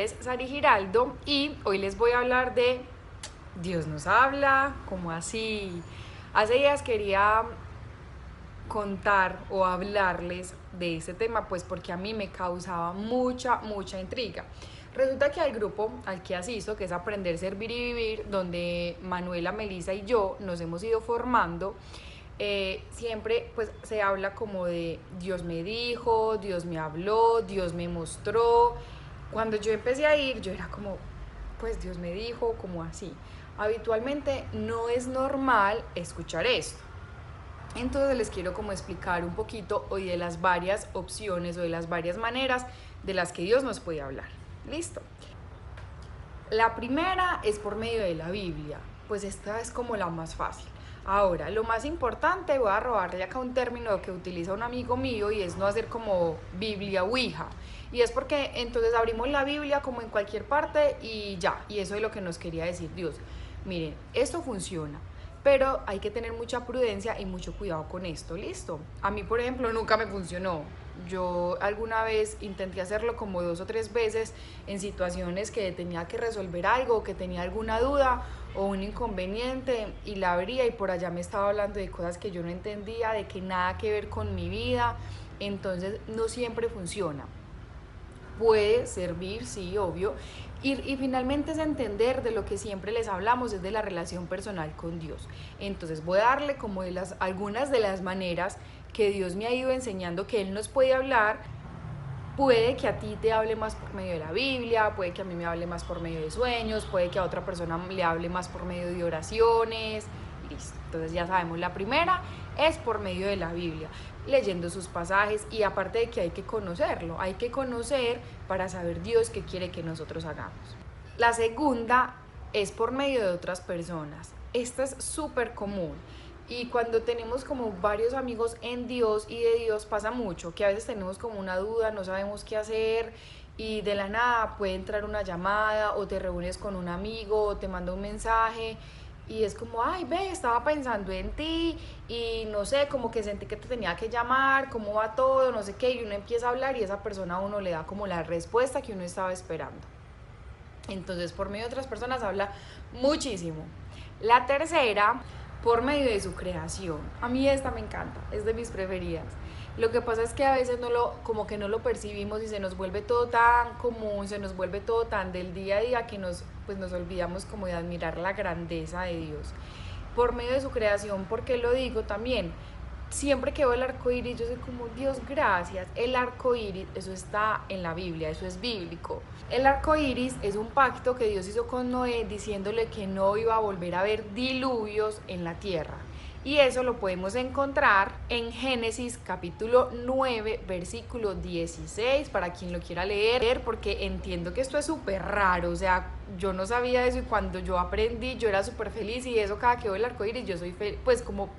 es Sari Giraldo y hoy les voy a hablar de Dios nos habla, como así. Hace días quería contar o hablarles de este tema, pues porque a mí me causaba mucha intriga. Resulta que al grupo al que asisto, que es Aprender, Servir y Vivir, donde Manuela, Melissa y yo nos hemos ido formando, siempre pues se habla como de Dios me dijo, Dios me habló, Dios me mostró. Cuando yo empecé a ir, yo era como, pues Dios me dijo, como así. Habitualmente no es normal escuchar esto. Entonces les quiero como explicar un poquito hoy de las varias opciones o de las varias maneras de las que Dios nos puede hablar. Listo. La primera es por medio de la Biblia, pues esta es como la más fácil. Ahora, lo más importante, voy a robarle acá un término que utiliza un amigo mío y es no hacer como Biblia ouija. Y es porque entonces abrimos la Biblia como en cualquier parte y ya, y eso es lo que nos quería decir Dios. Miren, esto funciona, pero hay que tener mucha prudencia y mucho cuidado con esto, ¿listo? A mí, por ejemplo, nunca me funcionó. Yo alguna vez intenté hacerlo como 2 o 3 veces en situaciones que tenía que resolver algo, que tenía alguna duda o un inconveniente y la abría y por allá me estaba hablando de cosas que yo no entendía, de que nada que ver con mi vida, entonces no siempre funciona. Puede servir, sí, obvio. Y finalmente es entender de lo que siempre les hablamos, es de la relación personal con Dios. Entonces voy a darle como de algunas de las maneras que Dios me ha ido enseñando que Él nos puede hablar. Puede que a ti te hable más por medio de la Biblia, puede que a mí me hable más por medio de sueños, puede que a otra persona le hable más por medio de oraciones. Listo. Entonces ya sabemos, la primera es por medio de la Biblia, leyendo sus pasajes y aparte de que hay que conocerlo, hay que conocer para saber Dios qué quiere que nosotros hagamos. La segunda es por medio de otras personas. Esta es súper común. Y cuando tenemos como varios amigos en Dios y de Dios pasa mucho, que a veces tenemos como una duda, no sabemos qué hacer y de la nada puede entrar una llamada o te reúnes con un amigo o te manda un mensaje y es como, ay, ve, estaba pensando en ti y no sé, como que sentí que te tenía que llamar, cómo va todo, no sé qué, y uno empieza a hablar y esa persona a uno le da como la respuesta que uno estaba esperando. Entonces, por medio de otras personas habla muchísimo. La tercera, por medio de su creación. A mí esta me encanta, es de mis preferidas. Lo que pasa es que a veces como que no lo percibimos y se nos vuelve todo tan común, se nos vuelve todo tan del día a día que pues nos olvidamos como de admirar la grandeza de Dios. Por medio de su creación, porque lo digo también, siempre que veo el arco iris, yo soy como, Dios, gracias. El arco iris, eso está en la Biblia, eso es bíblico. El arco iris es un pacto que Dios hizo con Noé diciéndole que no iba a volver a haber diluvios en la tierra. Y eso lo podemos encontrar en Génesis capítulo 9, versículo 16, para quien lo quiera leer, porque entiendo que esto es súper raro, o sea, yo no sabía eso y cuando yo aprendí yo era súper feliz y eso cada que veo el arco iris yo soy feliz, pues como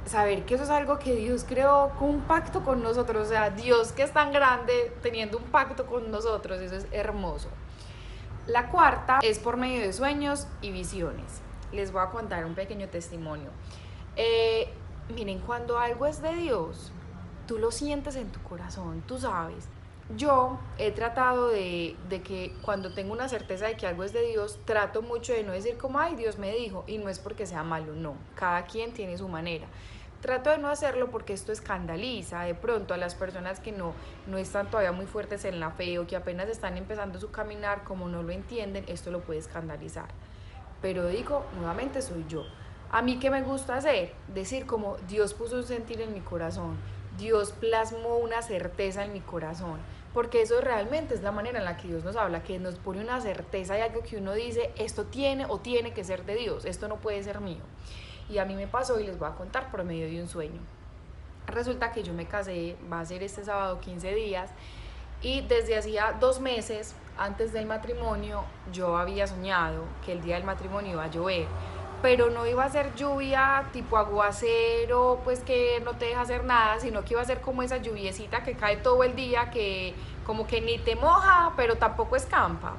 saber que eso es algo que Dios creó con un pacto con nosotros, o sea, Dios que es tan grande teniendo un pacto con nosotros, eso es hermoso. La cuarta es por medio de sueños y visiones. Les voy a contar un pequeño testimonio. Miren, cuando algo es de Dios, tú lo sientes en tu corazón, tú sabes. Yo he tratado de que cuando tengo una certeza de que algo es de Dios, trato mucho de no decir como, ay, Dios me dijo, y no es porque sea malo, no, cada quien tiene su manera. Trato de no hacerlo porque esto escandaliza de pronto a las personas que no están todavía muy fuertes en la fe o que apenas están empezando su caminar, como no lo entienden, esto lo puede escandalizar. Pero digo, nuevamente soy yo. A mí, ¿qué me gusta hacer? Decir como Dios puso un sentir en mi corazón, Dios plasmó una certeza en mi corazón, porque eso realmente es la manera en la que Dios nos habla, que nos pone una certeza y algo que uno dice, esto tiene o tiene que ser de Dios, esto no puede ser mío. Y a mí me pasó y les voy a contar por medio de un sueño. Resulta que yo me casé, va a ser este sábado 15 días, y desde hacía 2 meses antes del matrimonio yo había soñado que el día del matrimonio iba a llover, pero no iba a ser lluvia tipo aguacero, pues que no te deja hacer nada, sino que iba a ser como esa lluviecita que cae todo el día, que como que ni te moja, pero tampoco escampa.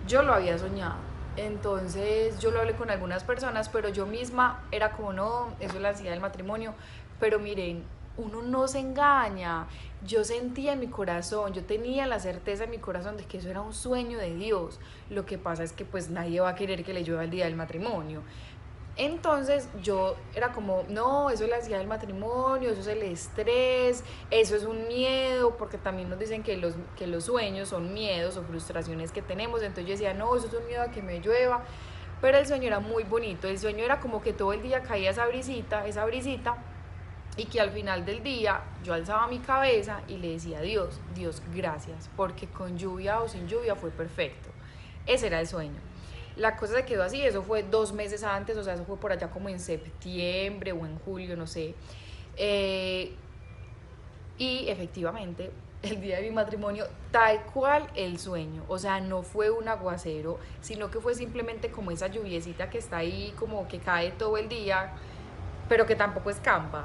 Yo lo había soñado. Entonces yo lo hablé con algunas personas, pero yo misma era como, no, eso es la ansiedad del matrimonio. Pero miren, uno no se engaña. Yo sentía en mi corazón, yo tenía la certeza en mi corazón de que eso era un sueño de Dios. Lo que pasa es que pues nadie va a querer que le llueva el día del matrimonio. Entonces yo era como, no, eso es la ansiedad del matrimonio, eso es el estrés, eso es un miedo, porque también nos dicen que los sueños son miedos o frustraciones que tenemos. Entonces yo decía, no, eso es un miedo a que me llueva. Pero el sueño era muy bonito, el sueño era como que todo el día caía esa brisita, y que al final del día yo alzaba mi cabeza y le decía a Dios, Dios, gracias, porque con lluvia o sin lluvia fue perfecto. Ese era el sueño. La cosa se quedó así, eso fue 2 meses antes, o sea, eso fue por allá como en septiembre o en julio, no sé. Eh, y efectivamente, el día de mi matrimonio, tal cual el sueño, o sea, no fue un aguacero, sino que fue simplemente como esa lluviecita que está ahí, como que cae todo el día, pero que tampoco escampa.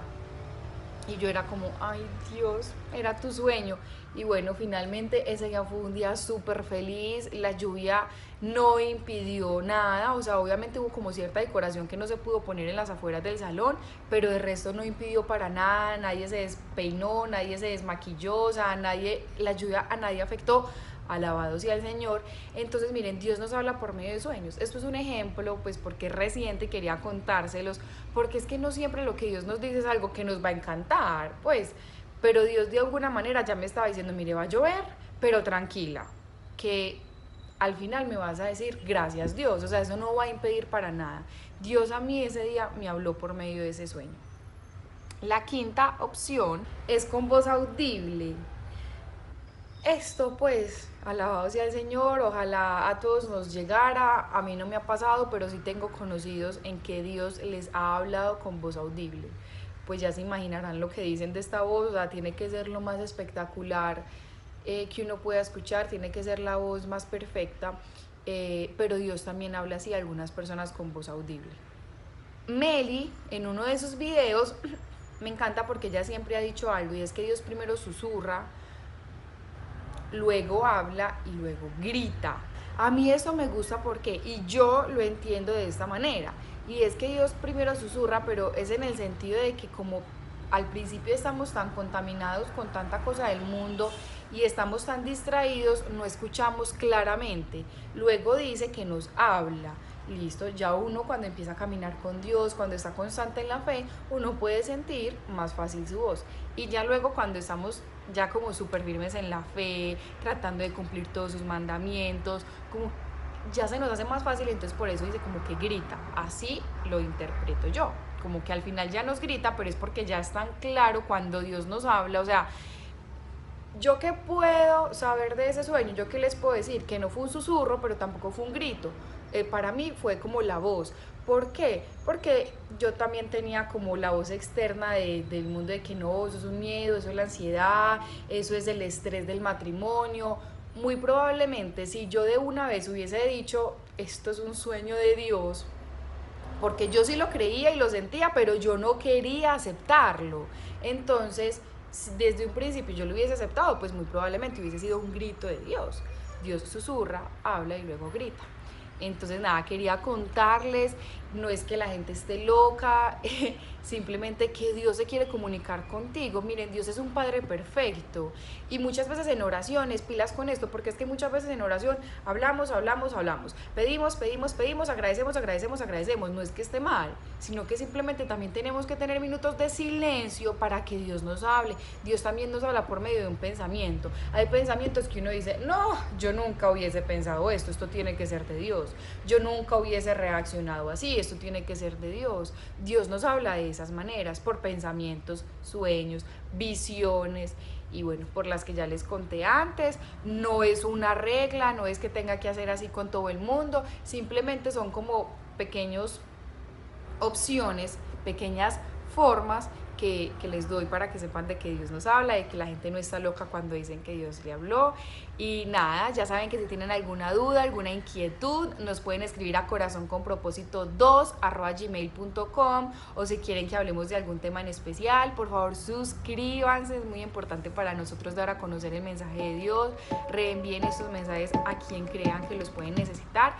Y yo era como, ay Dios, era tu sueño. Y bueno, finalmente ese día fue un día súper feliz, la lluvia no impidió nada, o sea, obviamente hubo como cierta decoración que no se pudo poner en las afueras del salón, pero de resto no impidió para nada, nadie se despeinó, nadie se desmaquilló, o sea, la lluvia a nadie afectó. Alabado sea el Señor. Entonces miren, Dios nos habla por medio de sueños. Esto es un ejemplo, pues porque es reciente y quería contárselos, porque es que no siempre lo que Dios nos dice es algo que nos va a encantar, pues, pero Dios de alguna manera ya me estaba diciendo, mire, va a llover, pero tranquila, que al final me vas a decir gracias Dios, o sea, eso no va a impedir para nada. Dios a mí ese día me habló por medio de ese sueño. La quinta opción es con voz audible. Esto pues, alabado sea el Señor, ojalá a todos nos llegara, a mí no me ha pasado, pero sí tengo conocidos en que Dios les ha hablado con voz audible. Pues ya se imaginarán lo que dicen de esta voz, o sea, tiene que ser lo más espectacular que uno pueda escuchar, tiene que ser la voz más perfecta, pero Dios también habla así a algunas personas con voz audible. Meli, en uno de sus videos, me encanta porque ella siempre ha dicho algo, y es que Dios primero susurra, luego habla y luego grita. A mí eso me gusta porque, y yo lo entiendo de esta manera, y es que Dios primero susurra, pero es en el sentido de que como al principio estamos tan contaminados con tanta cosa del mundo y estamos tan distraídos, no escuchamos claramente. Luego dice que nos habla. Listo, ya uno cuando empieza a caminar con Dios, cuando está constante en la fe, uno puede sentir más fácil su voz. Y ya luego cuando estamos ya como súper firmes en la fe, tratando de cumplir todos sus mandamientos, como ya se nos hace más fácil, entonces por eso dice como que grita. Así lo interpreto yo, como que al final ya nos grita, pero es porque ya es tan claro cuando Dios nos habla, o sea, ¿yo qué puedo saber de ese sueño? ¿Yo qué les puedo decir? Que no fue un susurro, pero tampoco fue un grito. Para mí fue como la voz. ¿Por qué? Porque yo también tenía como la voz externa del mundo de que no, eso es un miedo, eso es la ansiedad, eso es el estrés del matrimonio. Muy probablemente si yo de una vez hubiese dicho, esto es un sueño de Dios, porque yo sí lo creía y lo sentía, pero yo no quería aceptarlo. Entonces, desde un principio yo lo hubiese aceptado, pues muy probablemente hubiese sido un grito de Dios. Dios susurra, habla y luego grita. Entonces nada, quería contarles, no es que la gente esté loca, simplemente que Dios se quiere comunicar contigo. Miren, Dios es un Padre perfecto y muchas veces en oraciones, pilas con esto, porque es que muchas veces en oración hablamos, pedimos, agradecemos, no es que esté mal, sino que simplemente también tenemos que tener minutos de silencio para que Dios nos hable. Dios también nos habla por medio de un pensamiento. Hay pensamientos que uno dice, no, yo nunca hubiese pensado esto tiene que ser de Dios. Yo nunca hubiese reaccionado así, esto tiene que ser de Dios. Dios nos habla de esas maneras, por pensamientos, sueños, visiones, y bueno, por las que ya les conté antes. No es una regla, no es que tenga que hacer así con todo el mundo, simplemente son como pequeños opciones, pequeñas formas que les doy para que sepan de que Dios nos habla, de que la gente no está loca cuando dicen que Dios le habló. Y nada, ya saben que si tienen alguna duda, alguna inquietud, nos pueden escribir a corazonconpropósito2@gmail.com, o si quieren que hablemos de algún tema en especial, por favor suscríbanse, es muy importante para nosotros dar a conocer el mensaje de Dios. Reenvíen estos mensajes a quien crean que los pueden necesitar.